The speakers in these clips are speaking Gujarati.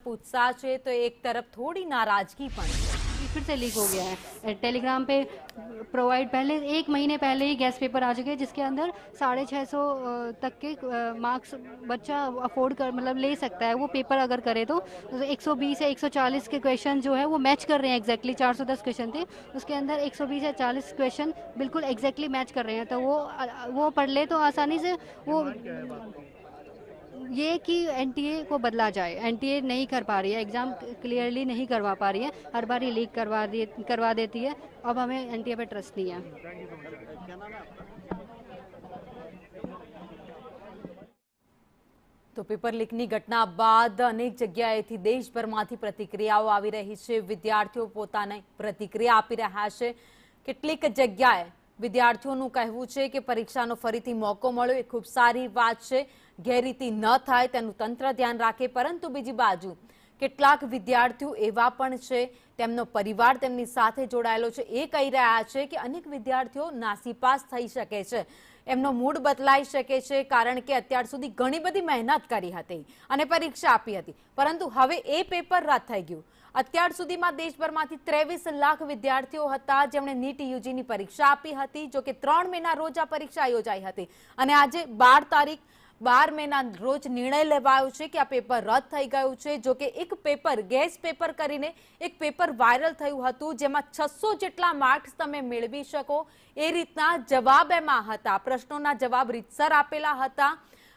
उत्साह है तो एक तरफ थोड़ी नाराजगी पण है। फिर से लीक हो गया है। टेलीग्राम पे प्रोवाइड पहले 1 महीने पहले ही गैस पेपर आ चुके हैं, जिसके अंदर 650 तक के मार्क्स बच्चा अफोर्ड कर मतलब ले सकता है वो पेपर अगर करे तो 120 या 140 के क्वेश्चन जो है वो मैच कर रहे हैं एग्जैक्टली। 410 क्वेश्चन थे, उसके अंदर 120 या 40 क्वेश्चन बिल्कुल एग्जैक्टली मैच कर रहे हैं, तो वो पढ़ ले तो आसानी से वो ये कि एनटीए को बदला जाए। एनटीए नहीं कर पा रही है, एग्ज़ाम क्लियरली नहीं करवा पा रही है, हर बार ही लीक करवा देती है। अब हमें एनटीए पे ट्रस्ट नहीं है। तो पेपर લીકની ઘટના બાદ અનેક જગ્યાએથી દેશભરમાંથી પ્રતિક્રિયાઓ આવી રહી છે। વિદ્યાર્થીઓ પોતાની પ્રતિક્રિયા આપી રહ્યા છે। કેટલીક જગ્યાએ વિદ્યાર્થીઓનું કહેવું છે કે પરીક્ષાનો ફરીથી મોકો મળ્યો એ ખૂબ સારી વાત છે, ગેરરીતિ ન થાય તેનું તંત્ર ધ્યાન રાખે। પરંતુ બીજી બાજુ કેટલાક વિદ્યાર્થીઓ એવા પણ છે, તેમનો પરિવાર તેમની સાથે જોડાયેલો છે, એ કહી રહ્યા છે કે અનેક વિદ્યાર્થીઓ નાસીપાસ થઈ શકે છે, એમનો મૂડ બદલાઈ શકે છે, કારણ કે અત્યાર સુધી ઘણી બધી મહેનત કરી હતી અને પરીક્ષા આપી હતી, પરંતુ હવે એ પેપર રદ થઈ ગયું। અત્યાર સુધીમાં દેશભરમાંથી 23 લાખ વિદ્યાર્થીઓ હતા જેમણે નીટ યુજીની પરીક્ષા આપી હતી। જો કે 3 મહિના રોજ આ પરીક્ષા યોજાઈ હતી અને આજે 12 મેના રોજ નિર્ણય લેવાયો છે કે આ પેપર રદ થઈ ગયું છે। જો કે એક પેપર ગેસ પેપર કરીને એક પેપર વાયરલ થયું હતું, જેમાં 600 જેટલા માર્ક્સ તમે મેળવી શકો એ રીતના જવાબ એમાં હતા। પ્રશ્નોના જવાબ રીતસર આપેલા હતા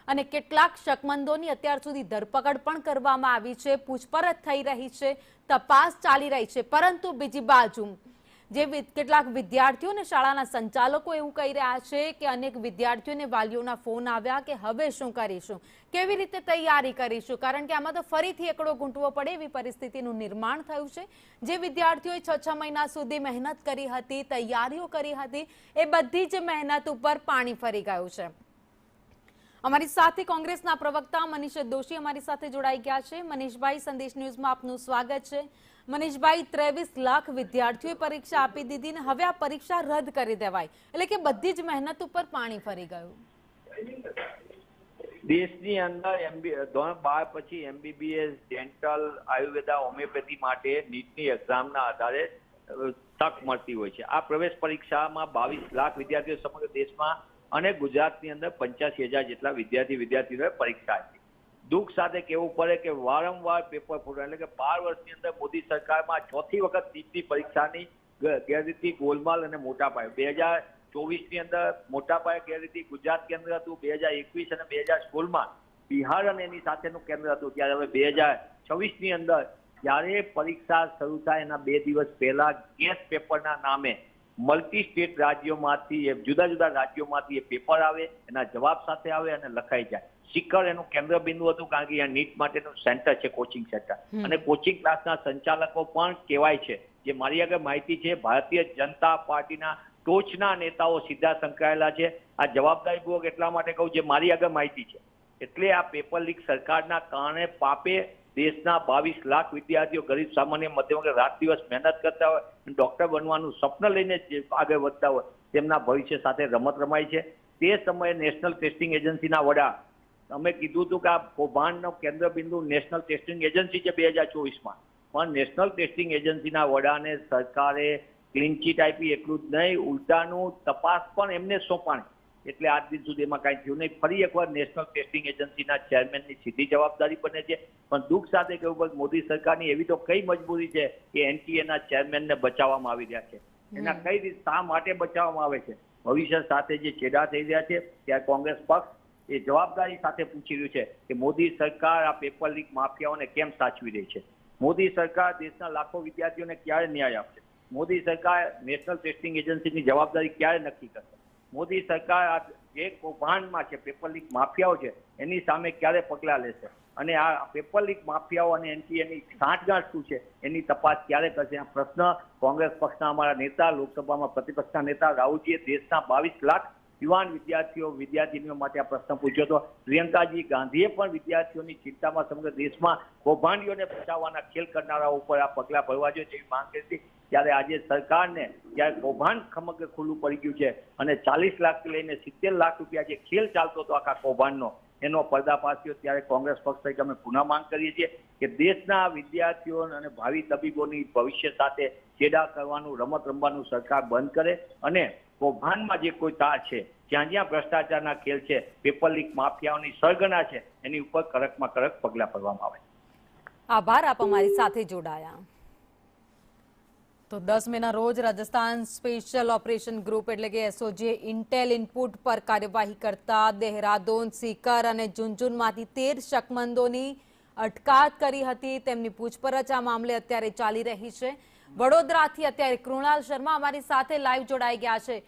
અને કેટલાક શકમંદોની અત્યાર સુધી ધરપકડ પણ કરવામાં આવી છે, પૂછપરછ થઈ રહી છે, તપાસ ચાલી રહી છે। પરંતુ બીજી બાજુ જે કેટલાક વિદ્યાર્થીઓ અને શાળાના સંચાલકો એવું કહી રહ્યા છે કે અનેક વિદ્યાર્થીઓને વાલીઓના ફોન આવ્યા કે હવે શું કરીશું, કેવી રીતે તૈયારી કરીશું, કારણ કે આમાં તો ફરીથી એકડો ઘૂંટવો પડે એવી પરિસ્થિતિનું નિર્માણ થયું છે। જે વિદ્યાર્થીઓએ 6 મહિના સુધી મહેનત કરી હતી, તૈયારીઓ કરી હતી, એ બધી જ મહેનત ઉપર પાણી ફરી ગયું છે। અમારી સાથે કોંગ્રેસના પ્રવક્તા મનીષ દોશી અમારી સાથે જોડાઈ ગયા છે। મનીષભાઈ, સંદેશ ન્યૂઝમાં આપનું સ્વાગત છે। મનીષભાઈ, 23 લાખ વિદ્યાર્થીઓએ પરીક્ષા આપી દીધી ને હવે આ પરીક્ષા રદ કરી દેવાય એટલે કે બધી જ મહેનત ઉપર પાણી ફરી ગયું। દેશની અંદર ધોરણ 12 પછી એમબીબીએસ, ડેન્ટલ, આયુર્વેદા, હોમિયોપેથી માટે નીટની એક્ઝામના આધારે તક મળતી હોય છે। આ પ્રવેશ પરીક્ષામાં 22 લાખ વિદ્યાર્થીઓ સમગ્ર દેશમાં અને ગુજરાતની અંદર 85,000 જેટલા વિદ્યાર્થીઓએ પરીક્ષા આપી। દુઃખ સાથે કહેવું પડે કે વારંવાર પેપર ફૂટવા, એટલે કે 12 વર્ષની અંદર મોદી સરકારમાં 4થી વખત નીટની પરીક્ષાની ગેરરીતિ, ગોલમાલ અને મોટા પાયે 2024ની અંદર મોટા પાયે ગેરરીતિ ગુજરાત કેન્દ્ર હતું, 2021 અને 2016માં બિહાર અને એની સાથેનું કેન્દ્ર હતું, ત્યારે હવે 2026ની અંદર જ્યારે પરીક્ષા શરૂ થાય એના 2 દિવસ પહેલા ગેસ પેપરના નામે મલ્ટી સ્ટેટ રાજ્યોમાંથી, જુદા જુદા રાજ્યોમાંથી એ પેપર આવે, એના જવાબ સાથે આવે અને લખાઈ જાય। સિકર એનું કેન્દ્ર બિંદુ હતું, કારણ કે અહીંયા નીટ માટેનું સેન્ટર છે, કોચિંગ સેન્ટર, અને કોચિંગ ક્લાસના સંચાલકો પણ કહેવાય છે, જે મારી આગળ માહિતી છે, ભારતીય જનતા પાર્ટીના ટોચના નેતાઓ સીધા સંકળાયેલા છે। આ જવાબદારીપૂર્વક એટલા માટે કહું, જે મારી આગળ માહિતી છે, એટલે આ પેપર લીક સરકારના કારણે પાપે દેશના 22 લાખ વિદ્યાર્થીઓ, ગરીબ સામાન્ય મધ્યમ વર્ગ, રાત દિવસ મહેનત કરતા હોય, ડોક્ટર બનવાનું સ્વપ્ન લઈને આગળ વધતા હોય, તેમના ભવિષ્ય સાથે રમત રમાય છે। તે સમયે નેશનલ ટેસ્ટિંગ એજન્સીના વડા અમે કીધું હતું કે આ કૌભાંડનો કેન્દ્ર બિંદુ નેશનલ ટેસ્ટિંગ એજન્સી છે 2024માં, પણ નેશનલ ટેસ્ટિંગ એજન્સીના વડાને સરકારે ક્લીન ચીટ આપી, એટલું જ નહીં, ઉલટાનું તપાસ પણ એમને સોંપાણી, એટલે આજ દિન સુધી એમાં કાંઈ થયું નહીં। ફરી એકવાર નેશનલ ટેસ્ટિંગ એજન્સીના ચેરમેનની સીધી જવાબદારી બને છે, પણ દુઃખ સાથે કહેવું પડે મોદી સરકારની એવી તો કઈ મજબૂરી છે કે એનટીએના ચેરમેનને બચાવવામાં આવી રહ્યા છે, એના કઈ રીતે શા માટે બચાવવામાં આવે છે, ભવિષ્ય સાથે જે ચેડા થઈ રહ્યા છે, ત્યારે કોંગ્રેસ પક્ષ એ જવાબદારી સાથે પૂછી રહ્યું છે કે મોદી સરકાર આ પેપર લીક માફિયાઓને કેમ સાચવી રહી છે। મોદી સરકાર દેશના લાખો વિદ્યાર્થીઓને ક્યારે ન્યાય આપશે? મોદી સરકાર નેશનલ ટેસ્ટિંગ એજન્સીની જવાબદારી ક્યારે નક્કી કરશે? મોદી સરકાર આ જે કૌભાંડમાં છે, પેપર લીક માફિયાઓ છે, એની સામે ક્યારે પગલાં લેશે? અને આ પેપર લીક માફિયાઓ અને એનટીએની સાંઠગાંઠ શું છે એની તપાસ ક્યારે કરશે? આ પ્રશ્ન કોંગ્રેસ પક્ષના અમારા નેતા, લોકસભામાં પ્રતિપક્ષના નેતા રાહુલજીએ દેશના 22 લાખ યુવાન વિદ્યાર્થીનીઓ માટે આ પ્રશ્ન પૂછ્યો હતો। પ્રિયંકાજી ગાંધીએ પણ વિદ્યાર્થીઓની ચિંતામાં સમગ્ર દેશમાં કૌભાંડીઓને બચાવવાના ખેલ કરનારાઓ ઉપર આ પગલાં ભરવા જોઈએ તેવી માંગ કરી હતી। ત્યારે આજે સરકારને જ્યારે કૌભાંડ સમગ્ર ખુલ્લું પડી ગયું છે અને 40 લાખથી લઈને 70 લાખ રૂપિયા જે ખેલ ચાલતો હતો આખા કૌભાંડનો, એનો પર્દાફાશ થયો ત્યારે કોંગ્રેસ પક્ષ તરીકે અમે પુનઃ માંગ કરીએ છીએ કે દેશના વિદ્યાર્થીઓ અને ભાવિ તબીબોની ભવિષ્ય સાથે ચેડા કરવાનું, રમત રમવાનું સરકાર બંધ કરે અને કૌભાંડમાં જે કોઈ તાર છે, જ્યાં જ્યાં ભ્રષ્ટાચારના ખેલ છે, પેપર લીક માફિયાઓની સરગના છે, એની ઉપર કડકમાં કડક પગલાં ભરવામાં આવે. આભાર, આપ અમારી સાથે જોડાયા. તો 10 મેના રોજ રાજસ્થાન સ્પેશિયલ ઓપરેશન ગ્રુપ એટલે કે એસઓજીએ ઇન્ટેલ ઇનપુટ પર કાર્યવાહી કરતા દેહરાદૂન, સીકર અને ઝુંઝુનમાંથી 13 શકમંદોની અટકાયત કરી હતી. તેમની પૂછપરછ આ મામલે અત્યારે ચાલી રહી છે. વડોદરાથી અત્યારે કૃણાલ શર્મા અમારી સાથે લાઈવ જોડાઈ ગયા છે.